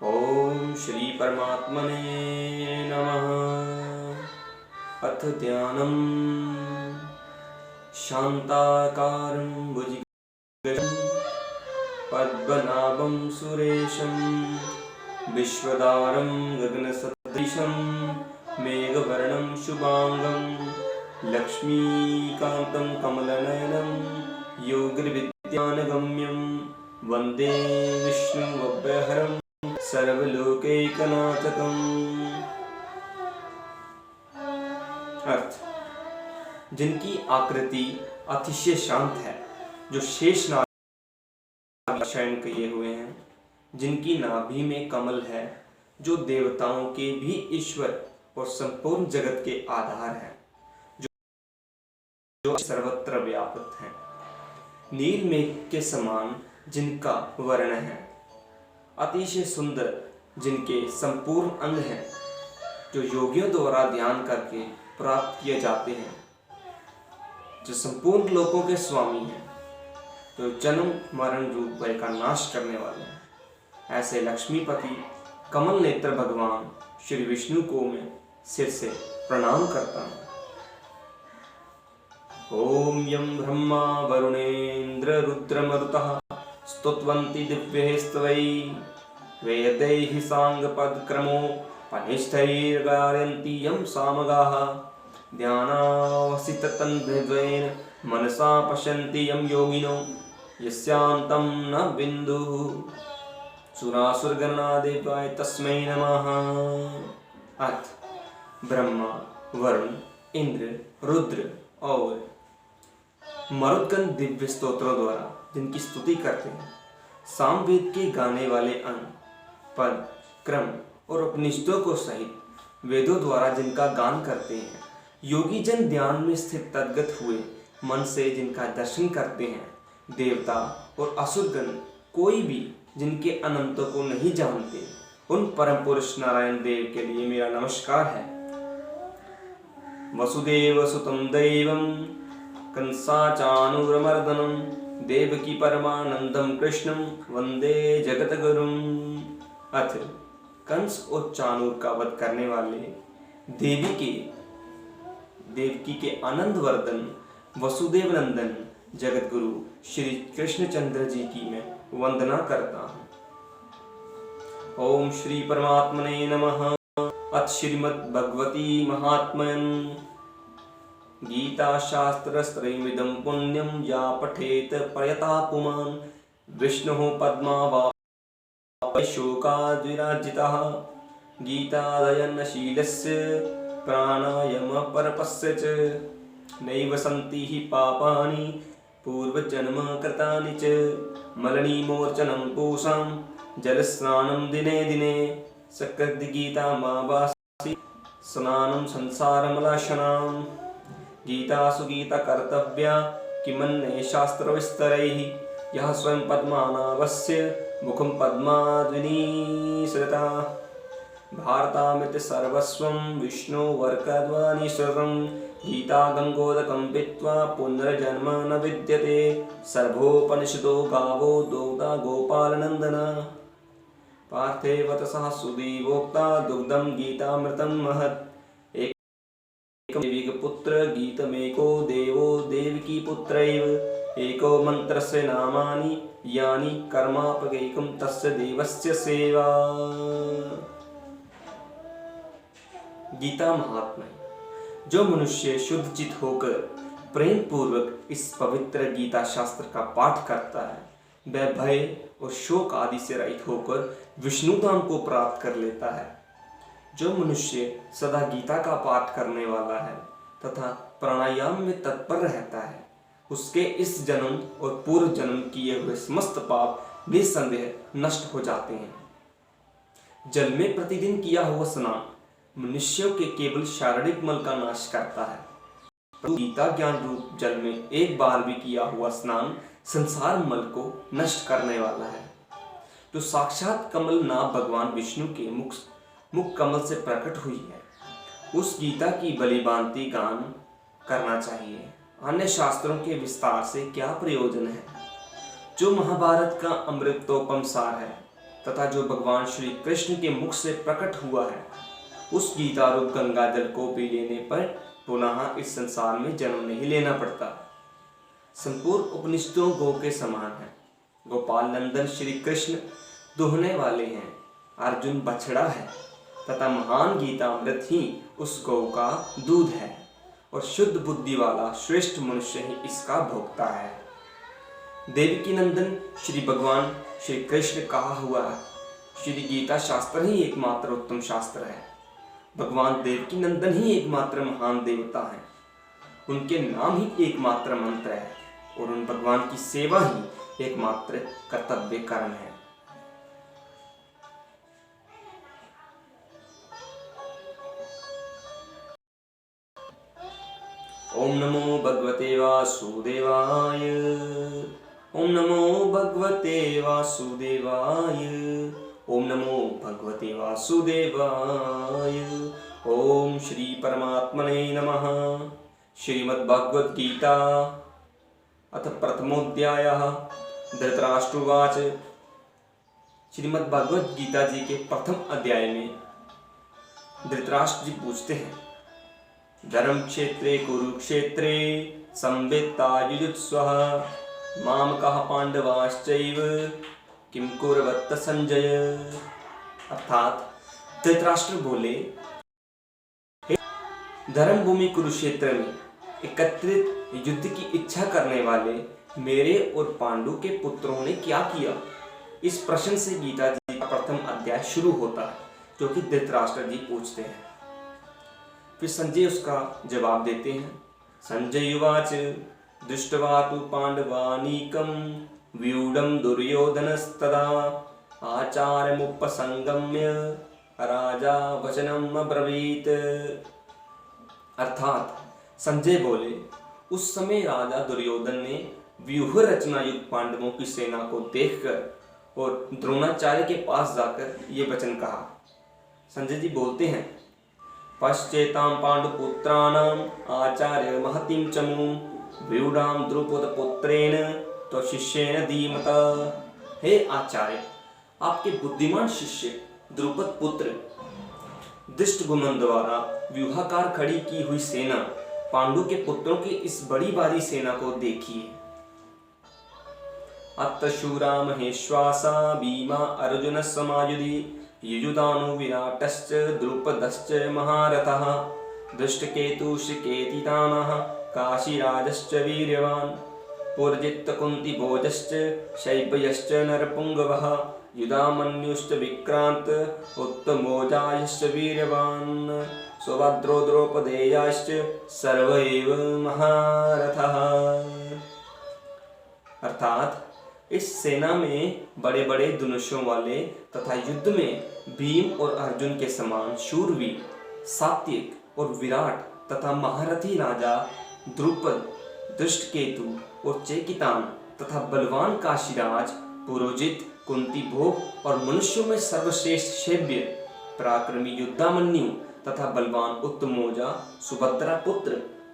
ओम श्री परमात्मने नमः। अथ ध्यानम् शांताकारं भुजगशयनं पद्मनाभं सुरेशं विश्वदारं गगनसदृशं मेघवर्णं शुभांगं लक्ष्मीकान्तं कमलनयनं योगिर्विज्ञानगम्यं वन्दे विष्णुमभयहरं सर्वलोकैकनाथकम्। अर्थ, जिनकी आकृति अतिशय शांत है, जो शेष नाग शयन किए हुए हैं, जिनकी नाभि में कमल है, जो देवताओं के भी ईश्वर और संपूर्ण जगत के आधार हैं, जो सर्वत्र व्याप्त हैं, नील मेघ के समान जिनका वर्ण है, अतिशय सुंदर जिनके संपूर्ण अंग हैं, जो योगियों द्वारा ध्यान करके प्राप्त किए जाते हैं, जो संपूर्ण लोकों के स्वामी हैं, जो जन्म मरण रूप भय का नाश करने वाले हैं, ऐसे लक्ष्मीपति कमल नेत्र भगवान श्री विष्णु को मैं सिर से प्रणाम करता हूँ। ओम यम ब्रह्मा वरुणेन्द्र रुद्रमरुतः स्तुत्वन्ति दिव्यैस्तवै वेदैः साङ्गपदक्रमो पनिष्ठैर्गायन्ति यं सामगाः ध्यानावसिततन्मृद्वेन मनसा पश्यन्ति यं योगिनो यस्यान्तं न बिन्दुः सुरासुरगणादेवाय तस्मै नमः। अर्थ, ब्रह्मा, वरुण, इंद्र, रुद्र और मरुदगण दिव्य स्तोत्रों द्वारा जिनकी स्तुति करते हैं, सामवेद के गाने वाले अंग, पद, क्रम और उपनिषदों को सहित वेदों द्वारा जिनका गान करते हैं, योगी जन ध्यान में स्थित तद्गत हुए मन से जिनका दर्शन करते हैं, देवता और असुरगण कोई भी जिनके अनंतों को नहीं जानते, उन परम पुरुष नारायण देव के लिए मेरा नमस्कार है। वसुदेव सुतं दैवं कंसाचानूरमर्दनं देवकी परमानंदम कृष्णं वंदे जगतगुरुम्। अर्थ, कंस और चाणूर का वध करने वाले देवकी के आनंद वर्धन वसुदेव नंदन जगत गुरु श्री कृष्णचंद्र जी की मैं वंदना करता हूँ। ओम श्री परमात्मने नमः। अथ श्रीमद् भगवती महात्म्यं गीता शास्त्रस्त्रयमिदं पुण्यं या पठेत प्रयता पुमान् विष्णुः पद्मावाप्य शोकाद्विराजितः गीतादयनशीलस्य प्राणायामपरपस्य च नैव सन्ति हि पापानि पूर्वजन्म कृतानि च मलिनीमोचनं पूषां जलस्नानं दिने दिने सकृद् गीता मावासि स्नानं संसारमलाशनाम्। गीतासु गीता कर्तव्या किमन्ये शास्त्रविस्तरैः यः स्वयं पद्मनाभस्य मुखं पद्माद्विनीसृता भारतामिति सर्वस्वं विष्णोर्वर्कध्वनिश्रुतं गीता गङ्गोदकं पीत्वा पुनर्जन्म न विद्यते सर्वोपनिषदो गावो दोग्धा गोपालनन्दना पार्थेवतसः सुदीवोक्ता दुग्धं गीतामृतं महत् पुत्र गीतमेको देवो देवकी पुत्रैव एको मंत्रस्य नामानि यानि कर्मापगैकं तस्य देवस्य सेवा। गीता महात्म्य। जो मनुष्य शुद्ध चित होकर प्रेम पूर्वक इस पवित्र गीता शास्त्र का पाठ करता है, वह भय और शोक आदि से रहित होकर विष्णु धाम को प्राप्त कर लेता है। जो मनुष्य सदा गीता का पाठ करने वाला है तथा प्राणायाम में तत्पर रहता है, उसके इस जन्म और पूर्व जन्म किए हुए समस्त पाप निसंदेह नष्ट हो जाते हैं। जल में प्रतिदिन किया हुआ स्नान मनुष्यों के केवल शारीरिक मल का नाश करता है, परंतु गीता ज्ञान रूप जल में एक बार भी किया हुआ स्नान संसार मल को नष्ट करने वाला है। जो साक्षात कमल नाभ भगवान विष्णु के मुख कमल से प्रकट हुई है, उस गीता की बलिभांति गान करना चाहिए। अन्य शास्त्रों के विस्तार से क्या प्रयोजन है। जो महाभारत का अमृतोपम सार है, तथा जो भगवान श्री कृष्ण के मुख से प्रकट हुआ है, उस गीता रूप गंगा जल को पी लेने पर पुनः इस संसार में जन्म नहीं लेना पड़ता। संपूर्ण उपनिषदों गौ के समान है। गोपाल नंदन श्री कृष्ण दुहने वाले हैं, अर्जुन बछड़ा है तथा महान गीतामृत ही उस गौ का दूध है और शुद्ध बुद्धि वाला श्रेष्ठ मनुष्य ही इसका भोक्ता है। देवकी नंदन श्री भगवान श्री कृष्ण कहा हुआ है, श्री गीता शास्त्र ही एकमात्र उत्तम शास्त्र है। भगवान देवकी नंदन ही एकमात्र महान देवता हैं, उनके नाम ही एकमात्र मंत्र है और उन भगवान की सेवा ही एकमात्र कर्तव्य कर्म है। ओम नमो भगवते वासुदेवाय। ओम नमो भगवते वासुदेवाय। ओम नमो भगवते वासुदेवाय। ओम श्री परमात्मने नमः। श्रीमद्भागवत गीता अथ प्रथमोऽध्यायः। धृतराष्ट्रोवाच। श्रीमद्भागवत गीता जी के प्रथम अध्याय में धृतराष्ट्र जी पूछते हैं, धर्म क्षेत्रे कुरुक्षेत्रे संवित्ता युजुत्सवः मामकः पांडवाश्चैव किम कुर्वत संजय। अर्थात धृतराष्ट्र बोले, धर्म भूमि कुरुक्षेत्र में एकत्रित युद्ध की इच्छा करने वाले मेरे और पांडु के पुत्रों ने क्या किया। इस प्रश्न से गीता जी का प्रथम अध्याय शुरू होता है, जो कि धृतराष्ट्र जी पूछते हैं। फिर संजय उसका जवाब देते हैं। संजय उवाच। दृष्ट्वा तु पांडवानीकं व्यूढं दुर्योधनस्तदा आचार्यमुपसंगम्य राजा वचनम् अब्रवीत। अर्थात संजय बोले, उस समय राजा दुर्योधन ने व्यूह रचना युक्त पांडवों की सेना को देखकर और द्रोणाचार्य के पास जाकर ये वचन कहा। संजय जी बोलते हैं, पश्चेतां पांडुपुत्राणाम आचार्य महतीं चमूं व्यूढां द्रुपद पुत्रेण तो शिष्येन धीमता। हे आचार्य, आपके बुद्धिमान शिष्य द्रुपद पुत्र दृष्टगुम्न द्वारा व्यूहाकार खड़ी की हुई सेना पांडु के पुत्रों की इस बड़ी भारी सेना को देखिए। अत्र शूरा महेश्वासा भीमा अर्जुन समायुधि युयुधानु विराटश्च द्रुपदश्च महारथः दृष्टकेतुश्चेकितानः काशीराजश्च वीर्यवान् पुरजित्त कुन्तिभोजश्च शैब्यश्च नरपुङ्गवः युधामन्युश्च विक्रांत उत्तमोजायश्च वीर्यवान् सुभद्रो द्रौपदेयाश्च सर्व एव महारथः। अर्थात इस सेना में बड़े बड़े धनुषों वाले तथा युद्ध में भीम और अर्जुन के समान शूरवीर, सात्विक और विराट तथा महारथी राजा द्रुपद, दृष्टकेतु और चेकितान तथा बलवान काशीराज, पुरोजित, कुंती भोग और मनुष्यों में सर्वश्रेष्ठ शैब्य, पराक्रमी युद्धामन्यु तथा बलवान उत्तमोजा, सुभद्रा पुत्र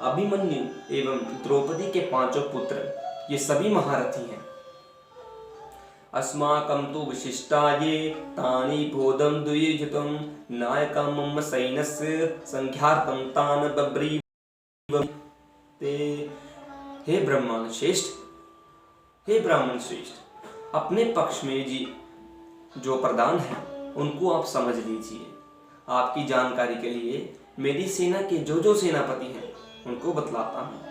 अभिमन्यु एवं द्रौपदी के पांचों पुत्र, ये सभी महारथी हैं। अस्माकं तु विशिष्टाये तानि बोधं द्विजितं नायकं मम सैन्यस्य संख्यार्थं तान् बब्रीव। हे ब्राह्मण श्रेष्ठ, अपने पक्ष में जी जो प्रधान है उनको आप समझ लीजिए। आपकी जानकारी के लिए मेरी सेना के जो सेनापति हैं उनको बतलाता हूँ।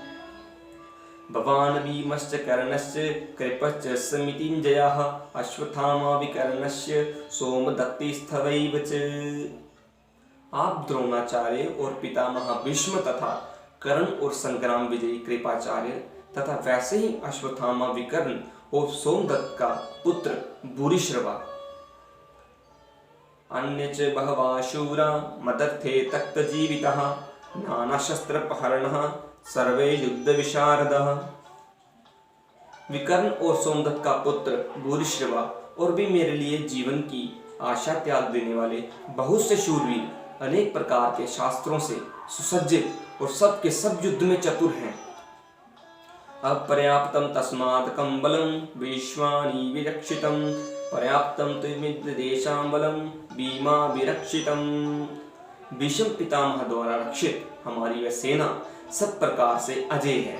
भवान् भीमश्च कर्णश्च कृपश्च समितिञ्जयः अश्वत्थामा विकर्णस्य सोमदत्तिस्थवैव च। आप द्रोणाचार्य और पितामह भीष्म तथा कर्ण और संग्राम विजयी कृपाचार्य तथा वैसे ही अश्वत्थामा, विकर्ण और सोमदत्त का पुत्र भूरिश्रवा। अन्य च बहवः शूरा मदर्थे तक्तजीवितः नानाशस्त्रपहरणः सर्वे युद्ध विशारदः। विकर्ण और सोमदत्त का पुत्र भूरिश्रवा और भी मेरे लिए जीवन की आशा त्याग देने वाले बहुत से शूरवीर अनेक प्रकार के शास्त्रों से सुसज्जित और सब के सब युद्ध में चतुर हैं। अपर्याप्तम तस्मात् कंबलम विश्वानि विरक्षितम पर्याप्तं त्रिमित्रदेशां बलं भीमा विरक्षितम्। भीष्म पितामह द्वारा रक्षित हमारी वह सेना सब प्रकार से अजय है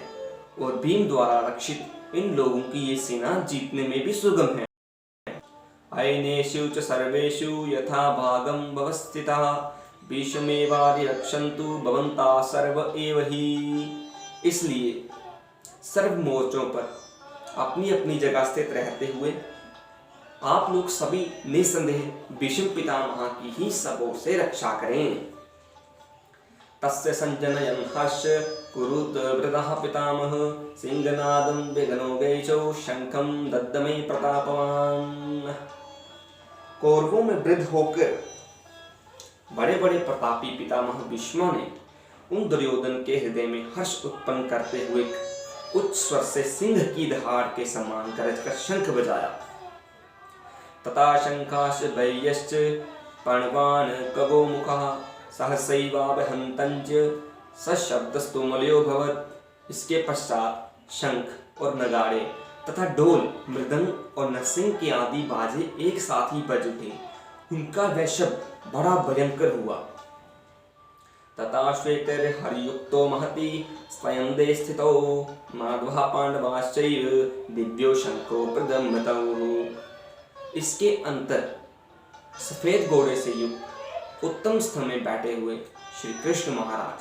और भीम द्वारा रक्षित इन लोगों की ये सेना जीतने में भी सुगम है। अयनेषु च सर्वेषु यथा भागं व्यवस्थितः भीष्मेवारिरक्षन्तु भवन्तः सर्व एव हि। इसलिए सर्व मोर्चों पर अपनी अपनी जगह स्थित रहते हुए आप लोग सभी निसंदेह भीष्म पितामह की ही सब ओर से रक्षा करें। तस्य संजनयन् हर्ष कुरुत वृतः पितामह सिंहनादं विघ्नो गैचौ शंखं दद्दमै प्रतापवान्। कौरवों में वृद्ध होकर बड़े बड़े प्रतापी पितामह भीष्म ने उन दुर्योधन के हृदय में हर्ष उत्पन्न करते हुए उच्च स्वर से सिंह की दहाड़ के समान गरज कर शंख बजाया। तथा शंखाश भयश्च पणवान कगो मुखः सहसैवावहन्तञ्च सशब्दस्तु मलयो भवत्। इसके पश्चात शंख और नगाड़े तथा ढोल मृदंग और नरसिंह के आदि बाजे एक साथ ही बज उठे। उनका वह शब्द बड़ा भयंकर हुआ। तथा श्वेतैर्हरियुक्तो महति स्वयंदे स्थितो माधवः पांडवाश्चैव दिव्यो शंखो प्रदम्भतौ। इसके अंतर सफेद घोड़े से युक्त उत्तम स्थल में बैठे हुए श्री कृष्ण महाराज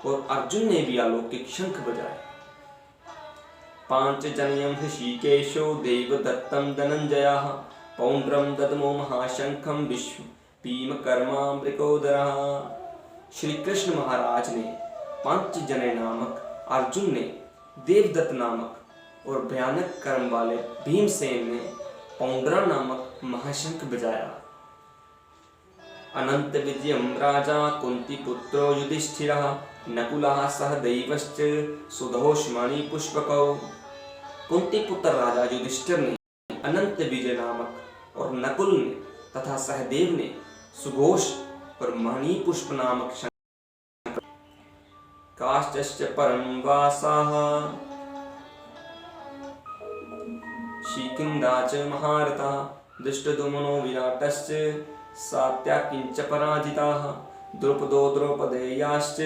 और अर्जुन ने भी अलौकिक शंख बजाए। पांचजन्यं ऋषिकेशो देवदत्तं धनंजयः पौंड्रं ददमो महाशंखं भीमकर्मामृकोदरः। श्री कृष्ण महाराज ने पांचजन्य नामक अर्जुन ने देवदत्त नामक और भयानक कर्म वाले भीमसेन ने पौंड्रा नामक महाशंख बजाया। अनंत विजयं राजा कुंती पुत्रो युधिष्ठिरः नकुलः सह दैवश्च सुधोष्मणि पुष्पकौ। कुंती पुत्र राजा युधिष्ठिर ने अनंत विजय नामक और नकुल ने तथा सहदेव ने सुघोष और मणि पुष्प नामक शंख। काश्च परम वासाः शिखिंदा च महारथा दृष्टद्युम्नो विराटश्च सात्याकिंच पराजिताः द्रुपदो द्रौपदेयाश्च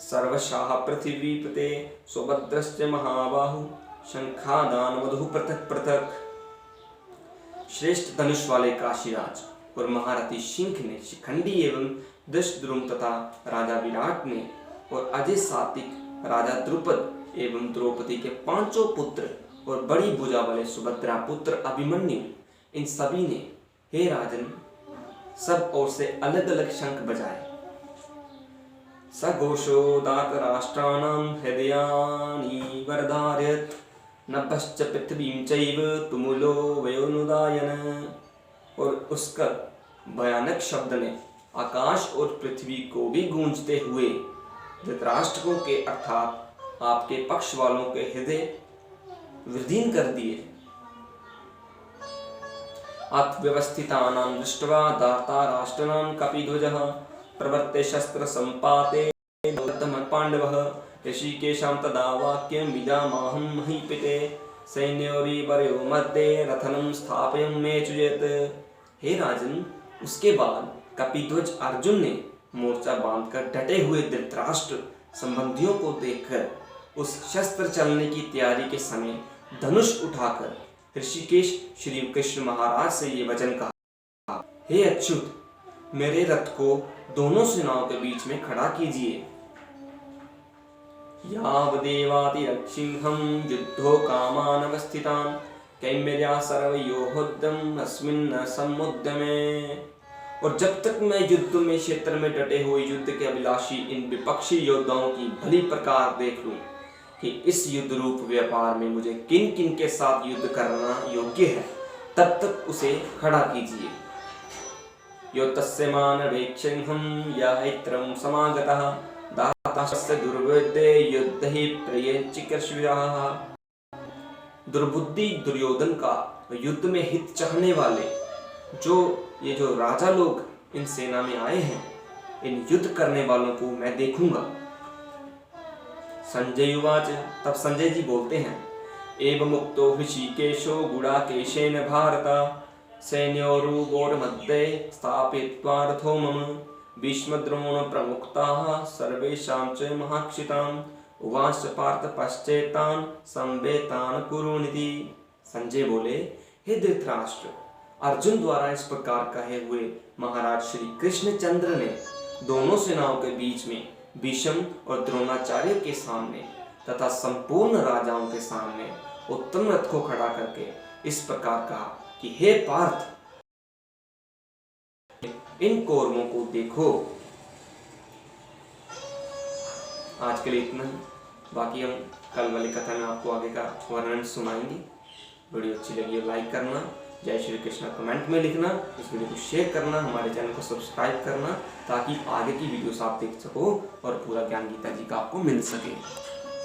सर्वशाः पृथिवीपते सुभद्रश्च महाबाहु शंखादान वधु पृथक पृथक। श्रेष्ठ धनुष वाले काशीराज और महारथी सिंह ने शिखंडी एवं दृष्टद्युम्न तथा राजा विराट ने और अजय सात्विक राजा द्रुपद एवं द्रौपदी के पांचों पुत्र और बड़ी भुजा वाले सुभद्रा पुत्र अभिमन्यु, इन सभी ने हे राजन सब ओर से अलग अलग शंख बजाए। सघोषो दातराष्ट्राणां हृदयानि वर्धारयत् नभश्च पृथ्वीं चैव तुमुलो वयोनुदायन। और उसका भयानक शब्द ने आकाश और पृथ्वी को भी गूंजते हुए धृतराष्ट्रकों के अर्थात आपके पक्ष वालों के हृदय विदीर्ण कर दिए। अथ व्यवस्थितानां दृष्ट्वा दार्ताराष्ट्राणां कपिध्वजः प्रवृत्ते शस्त्र संपाते पांडवः ऋषिकेशां तदा वाक्यं विदामाहं महीपते सैन्योरिवर्यो मध्ये रथनं स्थापयं मेचुयेत्। हे राजन, उसके बाद कपिध्वज अर्जुन ने मोर्चा बांधकर डटे हुए धृतराष्ट्र संबंधियों को देखकर उस शस्त्र चलने की तैयारी के समय धनुष उठाकर ऋषिकेश श्री कृष्ण महाराज से ये वचन कहा, हे अच्युत, मेरे रथ को दोनों सेनाओं के बीच में खड़ा कीजिए। यावदेवातिरक्षिंहं युद्धो कामान् अवस्थितान् कैमेर्या सर्वयोहुद्धम् अस्मिन् समुद्यमे। और जब तक मैं युद्ध में क्षेत्र में डटे हुए युद्ध के अभिलाषी इन विपक्षी योद्धाओं की भली प्रकार देख लूं कि इस युद्ध रूप व्यापार में मुझे किन किन के साथ युद्ध करना योग्य है, तब तक उसे खड़ा कीजिए। यो तस्य मानवेक्षिंहं याहित्रं समागतः दातास्य दुर्वृद्धे युद्ध ही प्रियंचिकर्षविराः। दुर्बुद्धि दुर्योधन का युद्ध में हित चाहने वाले जो राजा लोग इन सेना में आए हैं, इन युद्ध करने वालों को मैं देखूंगा। संजय उवाच, तब संजय जी बोलते हैं, एवं मुक्तो ऋषिकेशो गुडाकेशेन भारत सैन्योरुगोरमध्ये स्थापयित्वा रथो मम भीष्मद्रोण प्रमुक्ताः सर्वेषां च महाक्षिताम् उवाच पार्थ पश्चेतान् संवेतान् कुरुनिति। संजय बोले, हे धृतराष्ट्र, अर्जुन द्वारा इस प्रकार कहे हुए महाराज श्री कृष्णचंद्र ने दोनों सेनाओं के बीच में भीष्म और द्रोणाचार्य के सामने तथा संपूर्ण राजाओं के सामने उत्तम रथ को खड़ा करके इस प्रकार कहा कि हे पार्थ, इन कौरवों को देखो। आज के लिए इतना ही, बाकी हम कल वाली कथा में आपको आगे का वर्णन सुनाएंगे। वीडियो अच्छी लगी हो लाइक करना, जय श्री कृष्ण कमेंट में लिखना, इस वीडियो को शेयर करना, हमारे चैनल को सब्सक्राइब करना ताकि आगे की वीडियोस आप देख सको और पूरा ज्ञान गीता जी का आपको मिल सके।